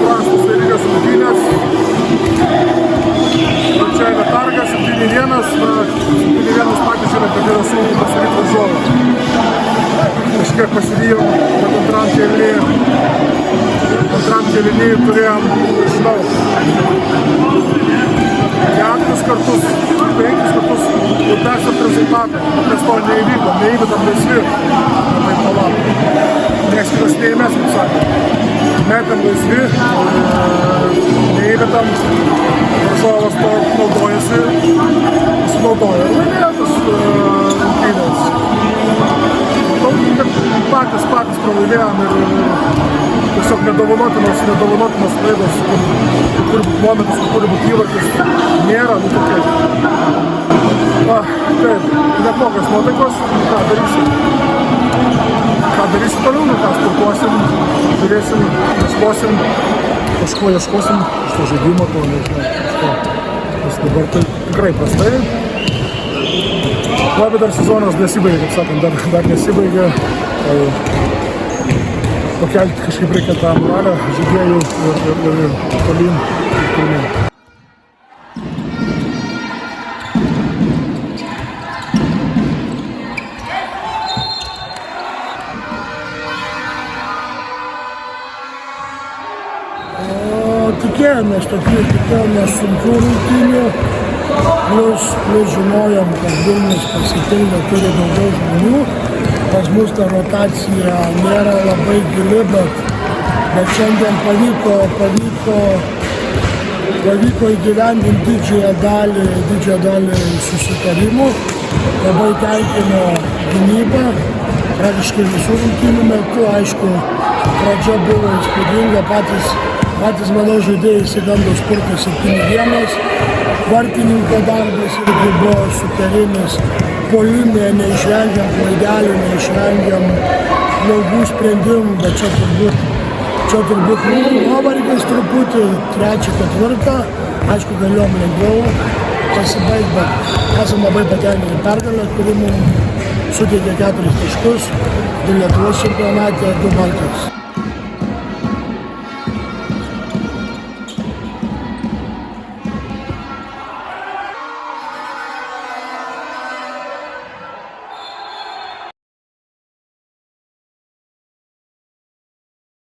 prastos lygos rungtynės. Čia yra targas, 7-1, 7-1 patys žino, kad yra sunku pasirinkti varžovą. Kažkiek pasivijom, bet antram kėlinį turėjom, žinau, 4 kartus, 5 kartus užtęsiant rezultatą, nes to neįvykdom laisvi, taip palatom. Niekas kitas neįmės, kaip sakė. Metam laisvi, neįvykdom, varžovas to naudojasi, pasinaudoja ir laimėjo tas rungtynės. Patys pralaimėjom ir tiesiog nedovanotinos klaidos, kur momentas, kur turi būti įvartis, nėra, nu tokie. Taip, neblogas nuotaikos, ką darysim toliau, nu ką, sportuosim, žiūrėsim, kažko ieškosim, šito žaidimo, to nežinau, kažko. Nes dabar tai tikrai prastai. Labai dar sezonas nesibaigė, kaip sakant, dar nesibaigė. Pakelti kažkaip reikia tą moralę žaidėjų ir tolyn. Tikėjomės sunkių rungtynių, plus žinojom, kad Vilnius pasipildė, turi daugiau žmonių. Pas mus ta rotacija nėra labai gili, bet šiandien pavyko įgyvendinti didžiąją dalį susitarimų. Labai tenkino gynybą, praktiškai visų rungtynių metu. Aišku, pradžia buvo įspūdinga, patys mano žaidėjai išsigando spurtą 7-1. Vartininko darbas irgi buvo superinis. Puolime neišvengiam klaidelių, neišvengiam blogų sprendimų, bet čia turbūt nuovargis truputį, 3-4. Aišku, galėjom lengviau pasibaigti, bet esam labai patenkinti pergalę, kuri mums suteikė 4 taškus, 2 Lietuvos čempionate, 2 Baltijos.